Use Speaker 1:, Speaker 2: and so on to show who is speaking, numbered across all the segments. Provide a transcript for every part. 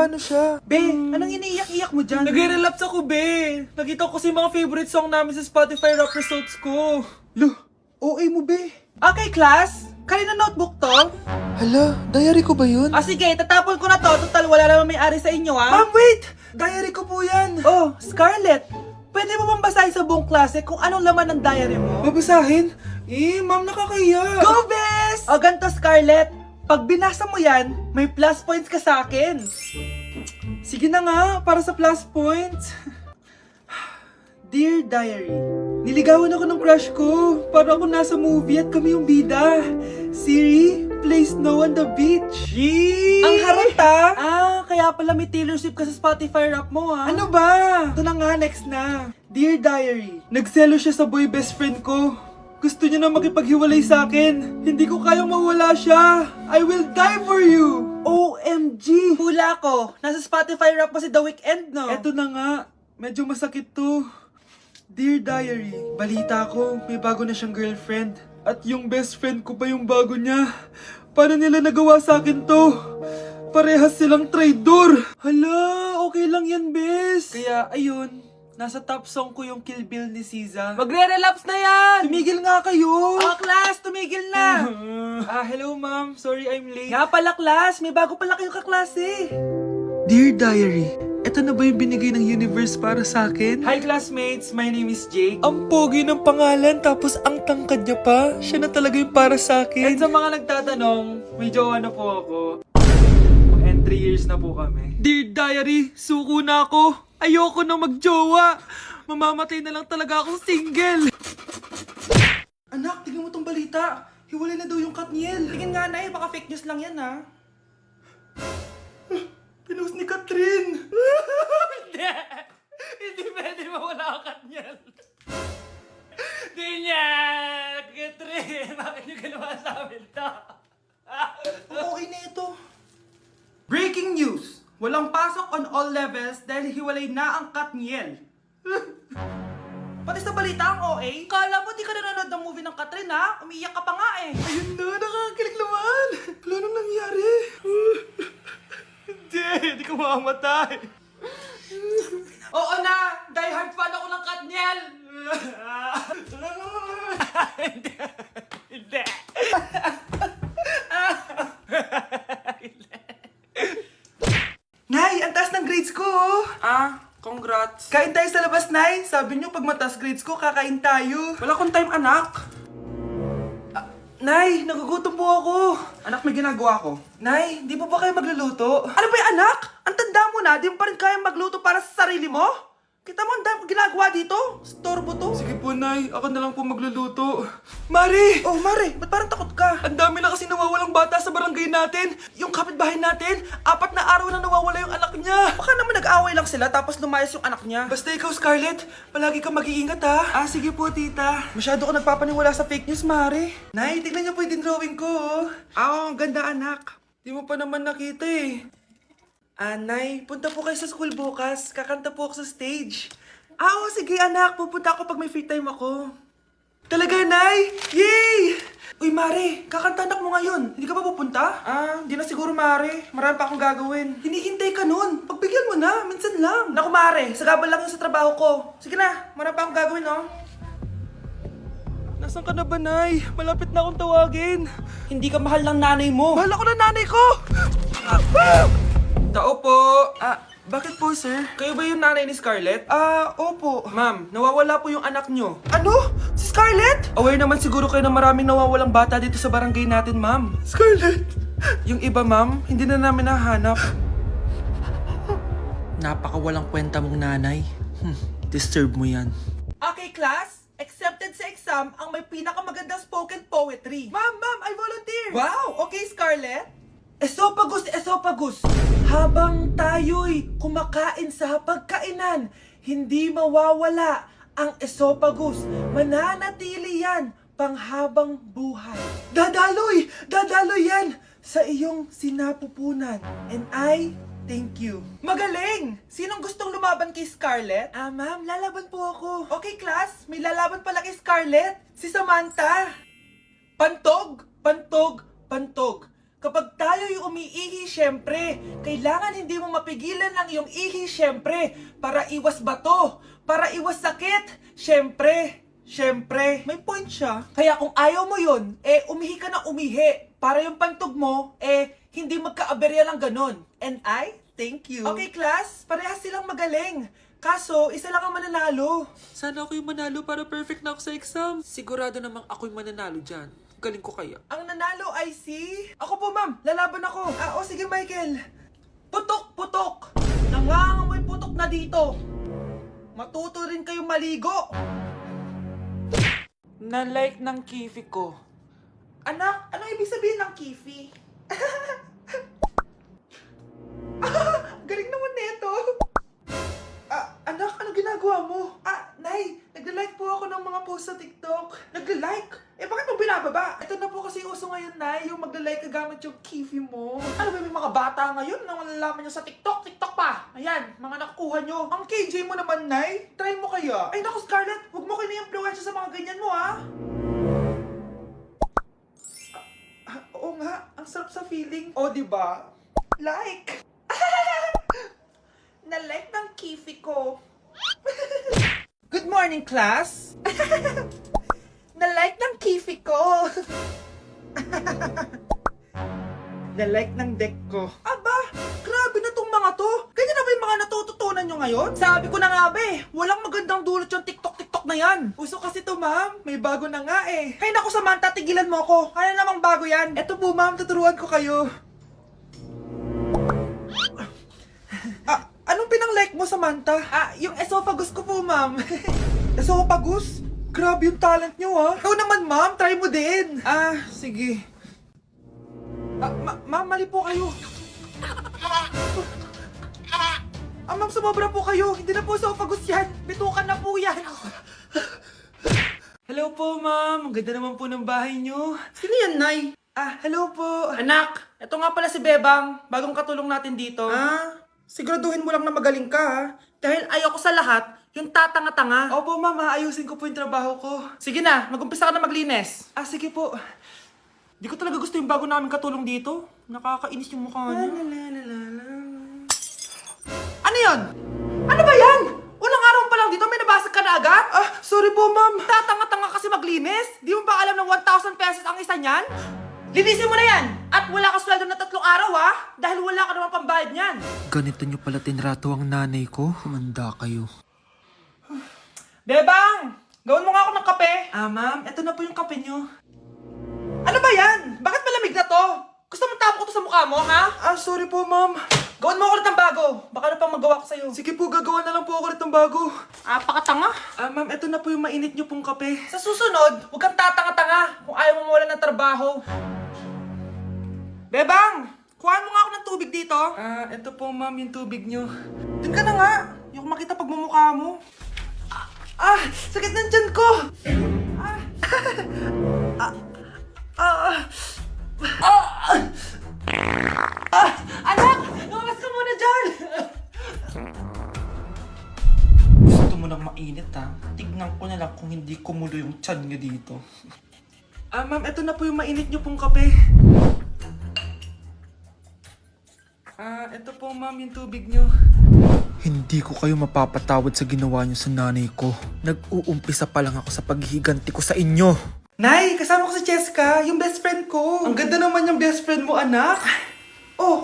Speaker 1: paano siya?
Speaker 2: Be, anong iniiyak-iyak mo dyan?
Speaker 1: Nagre-relapse ako, be. Nakita ko kasi mga favorite song namin sa Spotify rap results ko.
Speaker 2: Loh, OA mo, be. Okay, class. Kanina notebook to?
Speaker 1: Hala, diary ko ba yun?
Speaker 2: Sige, tatapon ko na to. Total, wala naman may-ari sa inyo, ha?
Speaker 1: Ma'am, wait! Diary ko po yan.
Speaker 2: Oh, Scarlett. Pwede mo bang basahin sa buong klase kung anong laman ng diary mo?
Speaker 1: Babasahin? Ma'am, nakakahiya.
Speaker 2: Go, Bes! O, ganito, Scarlett. Pag binasa mo yan, may plus points ka sa akin.
Speaker 1: Sige na nga, para sa plus points.
Speaker 2: Dear Diary,
Speaker 1: Niligawan ako ng crush ko. Para ako nasa movie at kami yung bida. Siri, play Snow on the Beach. Yee!
Speaker 2: ang harap kaya pala may Taylor Swift ka sa Spotify rap mo, ha?
Speaker 1: Ano ba?
Speaker 2: Ito na nga, next na. Dear Diary,
Speaker 1: Nagselo siya sa boy best friend ko. Gusto niya na makipaghiwalay sa akin. Hindi ko kayang mawala siya. I will die for you.
Speaker 2: OMG! Hula ko, nasa Spotify rap mo si The Weeknd, no?
Speaker 1: Eto na nga. Medyo masakit to. Dear Diary, balita ko, may bago na siyang girlfriend. At yung best friend ko pa yung bago niya. Paano nila nagawa sa akin to? Parehas silang traitor. Hala, okay lang yan, bes. Kaya, ayun. Nasa top song ko yung Kill Bill ni SZA.
Speaker 2: Magre-relapse na yan!
Speaker 1: Tumigil nga kayo!
Speaker 2: Oh, class, tumigil na!
Speaker 1: Hello ma'am. Sorry I'm late.
Speaker 2: Nga pala, class, may bago pala kayong kaklase.
Speaker 1: Dear Diary, eto na ba yung binigay ng universe para sa akin?
Speaker 2: Hi, classmates, my name is Jake.
Speaker 1: Ang pogi ng pangalan tapos ang tangkad niya pa. Siya na talaga yung para sa
Speaker 2: And
Speaker 1: akin.
Speaker 2: sa mga nagtatanong, may jowa na po ako. And 3 years na po kami.
Speaker 1: Dear Diary, suko na ako. Ayoko na magjowa. Mamamatay na lang talaga akong single.
Speaker 2: Anak, tingnan mo tong balita. Hiwalay na daw yung Katniel. Tingin nga na baka fake news lang yan, ha?
Speaker 1: Pinost ni Catherine.
Speaker 2: Hindi! Hindi pwede mawala ang Katniel. Hindi niya! Catherine, bakit niyo ginawa sa amin to? Okay na ito. Breaking news! Walang pasok on all levels dahil hiwalay na ang Katniel. Pati sa balita ang OA, kala mo di ka nanonood ng movie ng Catherine, ha? Umiiyak ka pa nga eh.
Speaker 1: Ayun na, nakakakilig naman. Wala nang nangyari. Hindi ko mamamatay.
Speaker 2: Oo na! Die hard fan ako ng Katniel! Hindi. Hindi. Nay, ang taas ng grades ko, oh.
Speaker 1: Congrats.
Speaker 2: Kain tayo sa labas, Nay. Sabi niyo, pag mataas grades ko, kakain tayo.
Speaker 1: Wala akong time, anak.
Speaker 2: Nay, nagugutom po ako. Anak, may ginagawa ko. Nay, di po ba kayo magluluto? Ano ba yung anak? Ang tanda mo na, di mo pa rin kaya magluto para sa sarili mo? Kita mo, ang dami ko ginagawa dito. Storbo to.
Speaker 1: Sige po, Nay. Ako na lang po magluluto. Mari!
Speaker 2: Oh, Mare, ba't parang takot ka?
Speaker 1: Ang dami na kasi nawawalang bata sa barangay natin. Yung kapitbahay natin, 4 na araw na nawawala yung anak niya.
Speaker 2: Baka naman nag-away lang sila tapos lumayas yung anak niya.
Speaker 1: Basta ikaw, Scarlett, palagi kang mag-iingat, ha?
Speaker 2: Sige po, tita. Masyado ka nagpapaniwala sa fake news, Mare. Nay, tignan niyo po yung drawing ko, oh. Ang ganda, anak.
Speaker 1: Di mo pa naman nakita, eh.
Speaker 2: Nay, punta po kayo sa school bukas. Kakanta po ako sa stage. Sige, anak. Pupunta ako pag may free time ako. Talaga, Nay? Yay! Uy, Mare, kakanta anak mo ngayon. Hindi ka pa pupunta? Hindi na siguro, Mare. Marami pa akong gagawin. Hinihintay ka nun. Pagbigyan mo na, minsan lang. Naku, Mare, sagabal lang yun sa trabaho ko. Sige na, marami pa akong gagawin, oh.
Speaker 1: Nasaan ka na ba, Nay? Malapit na akong tawagin.
Speaker 2: Hindi ka mahal ng nanay mo.
Speaker 1: Mahal ako ng nanay ko! Tao po!
Speaker 2: Bakit po, sir?
Speaker 1: Kayo ba yung nanay ni Scarlett?
Speaker 2: Opo.
Speaker 1: Ma'am, nawawala po yung anak nyo.
Speaker 2: Ano? Si Scarlett?
Speaker 1: Aware naman siguro kayo na maraming nawawalang bata dito sa barangay natin, ma'am.
Speaker 2: Scarlett?
Speaker 1: Yung iba, ma'am, hindi na namin nahanap.
Speaker 2: Napakawalang kwenta mong nanay.
Speaker 1: Disturb mo yan.
Speaker 2: Okay, class. Accepted sa exam ang may pinakamagandang spoken poetry. Ma'am, I volunteer. Wow, okay, Scarlett. Esophagus. Habang tayo'y kumakain sa pagkainan, hindi mawawala ang esophagus. Mananatili yan panghabang buhay. Dadaloy yan sa iyong sinapupunan. And I thank you. Magaling! Sinong gustong lumaban kay Scarlett? Ma'am, lalaban po ako. Okay, class. May lalaban pala kay Scarlett. Si Samantha. Pantog. Kapag tayo'y umiihi syempre. Kailangan hindi mo mapigilan ang iyong ihi syempre. Para iwas bato, para iwas sakit. Syempre, may point siya. Kaya kung ayaw mo yun, umihi ka na umihi. Para yung pantog mo, hindi magka-aberya lang ganon. And I thank you. Okay, class, parehas silang magaling. Kaso, isa lang ang mananalo.
Speaker 1: Sana ako yung manalo para perfect na ako sa exam. Sigurado namang ako yung mananalo dyan. Galing ko kaya.
Speaker 2: Ang nanalo ay si... Ako po, ma'am. Lalaban ako. Sige, Michael. Putok. Nangangamoy putok na dito. Matuto rin kayong maligo.
Speaker 1: Na-like ng kifi ko.
Speaker 2: Anak, ano ibig sabihin ng kifi? Galing naman nito. Anak, ano ginagawa mo? Nay, nagla-like po ako ng mga post sa TikTok. Nagla-like? Bakit mo binababa? Ito na po kasi uso ngayon, Nay, yung magla-like ka gamit yung kifi mo. Ano ba yung mga bata ngayon na malalaman nyo sa TikTok? TikTok pa! Ayan, mga nakukuha nyo. Ang KJ mo naman, Nay. Try mo kaya. Ay naku, Scarlett, huwag mo kini-influensya sa mga ganyan mo, ha? Oo nga, ang sarap sa feeling. O, diba? Like! Na-like ng kifi ko. Good morning, class! Na-like ng kifi ko. Na-like ng deck ko. Aba, grabe na tong mga to. Ganyan na ba yung mga natututunan nyo ngayon? Sabi ko na nga ba walang magandang dulot yung TikTok na yan. Uso kasi to, ma'am. May bago na nga eh. Hay naku, Samantha, tigilan mo ako. Ano namang bago yan? Eto po, ma'am, tuturuan ko kayo. Anong pinang-like mo, Samantha? Yung esophagus ko po, ma'am. Esophagus? Grabe yung talent nyo, ha? Ikaw naman, ma'am. Try mo din. Sige. Ma'am, mali po kayo. Ma'am, sumobra po kayo. Hindi na po esophagus yan. Bitukan na po yan.
Speaker 1: Hello po, ma'am. Ang ganda naman po ng bahay nyo.
Speaker 2: Sino yan, Nay? Hello po. Anak, ito nga pala si Bebang. Bagong katulong natin dito. Siguraduhin mo lang na magaling ka, ha? Dahil ayoko sa lahat, yung tatanga-tanga.
Speaker 1: Opo, ma'am. Ayusin ko po yung trabaho ko.
Speaker 2: Sige na, mag-umpisa ka na maglinis.
Speaker 1: Sige po.
Speaker 2: Di ko talaga gusto yung bago namin katulong dito. Nakakainis yung mukha niya. Ano yun? Ano ba yan? Unang araw pa lang dito, may nabasag ka na agad?
Speaker 1: Sorry po, ma'am.
Speaker 2: Tatanga-tanga kasi maglinis? Di mo ba alam na 1,000 pesos ang isa niyan? Linisin mo na yan! At wala ka sweldo na 3 araw, ha? Dahil wala ka naman pambayad niyan.
Speaker 1: Ganito nyo pala tinrato ang nanay ko. Humanda kayo.
Speaker 2: Bebang! Gawin mo nga ako ng kape.
Speaker 1: Ma'am. Ito na po yung kape nyo.
Speaker 2: Ano ba yan? Bakit malamig na to? Gusto mong tapo ko to sa mukha mo, ha?
Speaker 1: Sorry po, ma'am.
Speaker 2: Gawin mo ako ulit ng bago. Baka na pang magawa ko sa'yo.
Speaker 1: Sige po, gagawa na lang po ako ulit ng bago.
Speaker 2: Pakatanga.
Speaker 1: Ma'am, ito na po yung mainit nyo pong kape.
Speaker 2: Sa susunod, huwag kang tatanga-tanga kung ayaw mo mawala ng trabaho. Bebang! Kuhaan mo nga ako ng tubig dito.
Speaker 1: Ito po, ma'am, yung tubig nyo.
Speaker 2: Doon ka na nga. Yung makita pagmumukha mo. Sakit ng tiyan ko! Anak! Lumabas ka muna dyan!
Speaker 1: Gusto mo nang mainit, ha? Tignan ko na lang kung hindi kumulo yung tiyan nyo dito. Ma'am, ito na po yung mainit nyo pong kape. Ito po, ma'am, yung tubig nyo. Hindi ko kayo mapapatawad sa ginawa nyo sa nanay ko. Nag-uumpisa pa lang ako sa paghihiganti ko sa inyo.
Speaker 2: Nay, kasama ko si Cheska, yung best friend ko.
Speaker 1: Ang ganda naman yung best friend mo, anak.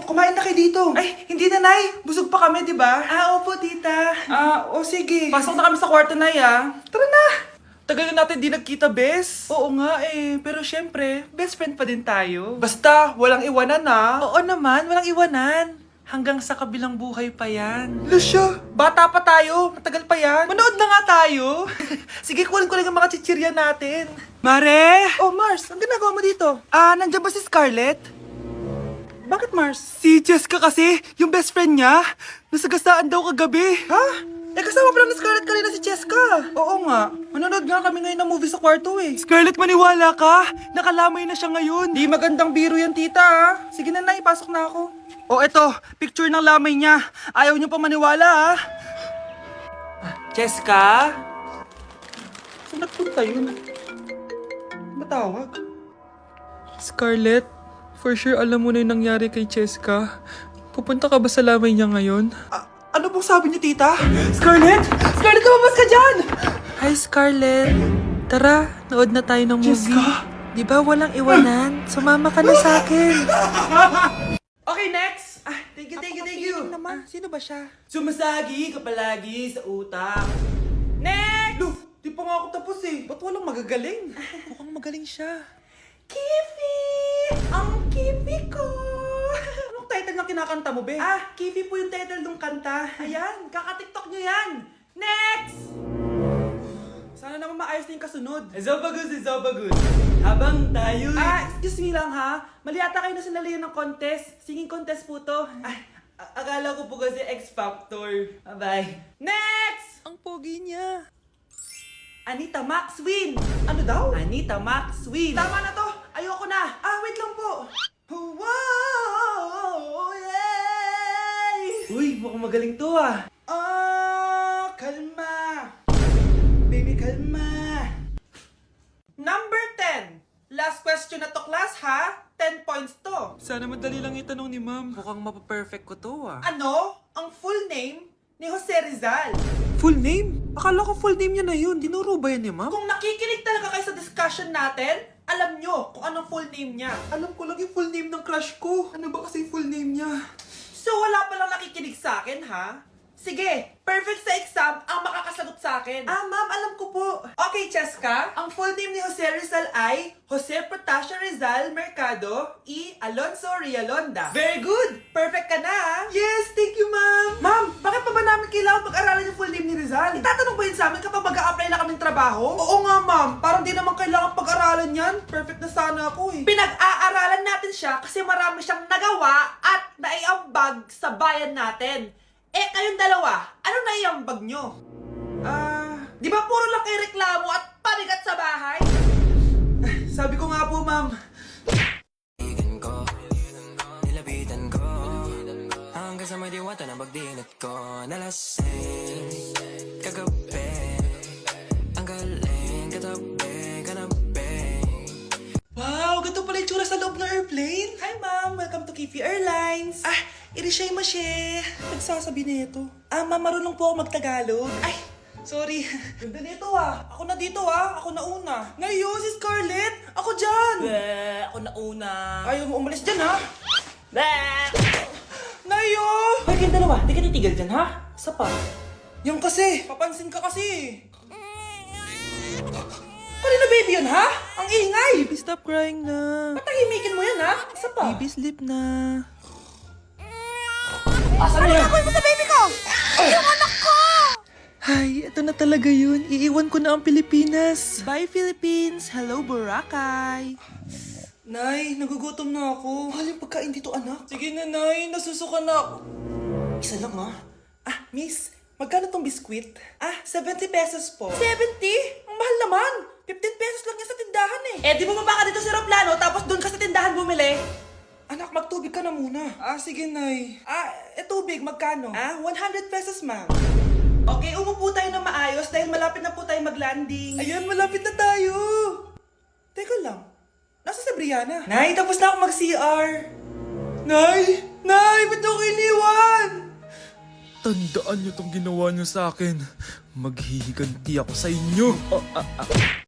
Speaker 2: Kumain na kayo dito. Ay, hindi na, Nay. Busog pa kami, di ba?
Speaker 1: Opo, tita. Sige.
Speaker 2: Pasok na kami sa kwarto, Nay, Tara na!
Speaker 1: Tagal na natin di nagkita, bes.
Speaker 2: Oo nga pero syempre, best friend pa din tayo.
Speaker 1: Basta, walang iwanan,
Speaker 2: Oo naman, walang iwanan. Hanggang sa kabilang buhay pa yan.
Speaker 1: Lusya.
Speaker 2: Bata pa tayo, matagal pa yan. Manood na nga tayo. Sige, kunin ko lang ang mga chichirya natin.
Speaker 1: Mare!
Speaker 2: Mars, ang ginagawa mo dito? Nandiyan ba si Scarlett? Bakit, Mars?
Speaker 1: Si Jessica kasi, yung best friend niya, nasagasaan daw kagabi.
Speaker 2: Ha? Kasama pala ni Scarlett kanina si Cheska. Oo nga. Manonood nga kami ngayon ng movie sa kwarto
Speaker 1: Scarlett, maniwala ka. Nakalamay na siya ngayon.
Speaker 2: Di magandang biro yan, tita, Sige na, Nay, pasok na ako. Eto, picture ng lamay niya. Ayaw niyo pa maniwala, Cheska? Saan nagpunta yun? Matawag?
Speaker 1: Scarlett, For sure alam mo na yung nangyari kay Cheska. Pupunta ka ba sa lamay niya ngayon?
Speaker 2: Ano pong sabi niyo, tita? Scarlett! Scarlett, lumabas ka dyan!
Speaker 3: Hi, Scarlett. Tara, nood na tayo ng movie.
Speaker 2: Jessica?
Speaker 3: Di ba walang iwanan? Sumama ka na sa akin.
Speaker 2: Okay, next! Thank you.
Speaker 3: Naman, sino ba siya?
Speaker 2: Sumasagi ka palagi sa utak. Next! Look, di pa nga ako tapos eh. Ba't walang magagaling?
Speaker 3: Mukhang magaling siya.
Speaker 2: Kifi! Ang Kifi ko! Anong title na kinakanta mo, be? Kifi po yung title ng kanta. Ayan, kaka-tiktok nyo yan. Next! Sana naman maayos na yung kasunod. Ezobagus. Habang tayo... excuse me lang ha. Mali ata kayo na sinalihan ng contest. Singing contest po to. Akala ko po kasi X Factor. Bye-bye. Next!
Speaker 3: Ang pogi niya.
Speaker 2: Anita Max win! Ano daw? Anita Max win! Tama na to! Ayoko na! Wait lang po! Wow! Yay! Uy, mukhang magaling to kalma! Baby, kalma! Number 10! Last question na to, class, ha? 10 points to.
Speaker 1: Sana madali lang itanong ni ma'am.
Speaker 3: Mukhang mapaperfect ko to
Speaker 2: Ano? Ang full name ni Jose Rizal.
Speaker 3: Full name? Akala ko full name niya na yun. Dinuro ba yan ni ma'am?
Speaker 2: Kung nakikinig talaga kayo sa discussion natin, alam nyo kung anong full name niya.
Speaker 1: Alam ko lang yung full name ng crush ko. Ano ba kasi yung full name niya?
Speaker 2: So wala palang nakikinig sa akin, ha? Sige, perfect sa exam ang makakasagot sa akin. Ma'am, alam ko po. Okay, Cheska, ang full name ni Jose Rizal ay Jose Protasio Rizal Mercado E. Alonso Rialonda. Very good! Perfect ka na, ha? Yes, thank you, ma'am. Ma'am, bakit pa ba namin kailangan pag-aralan yung full name ni Rizal? Itatanong ba yun sa amin kapag mag-a-apply na kaming trabaho? Oo nga, ma'am. Parang di naman kailangan pag-aralan yan. Perfect na sana ako, eh. Pinag-aaralan natin siya kasi marami siyang nagawa at naiambag sa bayan natin. Kayong dalawa, anong naiambag nyo? Di ba puro lang kayo reklamo at panigat sa bahay? Sabi ko nga po, ma'am.
Speaker 4: Nilapitan ko hanggang sa may diwata na pagdinat ko. Nalasing kagabi, ang galing katabi.
Speaker 2: Wow, ganito pala yung tsura sa loob ng airplane. Hi, ma'am. Welcome to Kifi Airlines. Irishay mashe. Nagsasabi nito. Ma'am, marunong po ako magtagalog. Ay, sorry. Ganda nito Ako na dito Ako na una. Ngayon, si Scarlett. Ako dyan. Ako na una. Ayaw mo umalis dyan, ha? Nayo! Hoy, kayong dalawa. Di ka titigil dyan, ha? Isa pa. Yung kasi. Papansin ka kasi. Kanina baby yun, ha? Ang ingay.
Speaker 3: Baby, stop crying na.
Speaker 2: Patahimikin mo yan, ha? Isa pa.
Speaker 3: Baby, sleep na.
Speaker 2: Asan na yan?
Speaker 5: Mo sa baby ko! Yung anak ko!
Speaker 3: Ay, ito na talaga yun. Iiwan ko na ang Pilipinas. Bye, Philippines. Hello, Boracay.
Speaker 2: Nay, nagugutom na ako. Mahal yung pagkain dito, anak. Sige na, Nay. Nasusuka na ako. Isa lang, miss, magkano tong biskwit? 70 pesos po. 70? Ang mahal naman. 15 pesos lang yan sa tindahan eh. Di bumaba ka dito sa aeroplano tapos doon ka sa tindahan bumili. Anak, magtubig ka na muna. Sige, Nay. Tubig, magkano? 100 pesos, ma'am. Okay, umupo tayo na maayos dahil malapit na po tayo mag-landing. Ayan, malapit na tayo. Teka lang. Nasa si Brianna? Nay, tapos na ako mag-CR. Nay! Nay! Ba't ako iniwan?
Speaker 1: Tandaan niyo tong ginawa niyo sa akin. Maghihiganti ako sa inyo.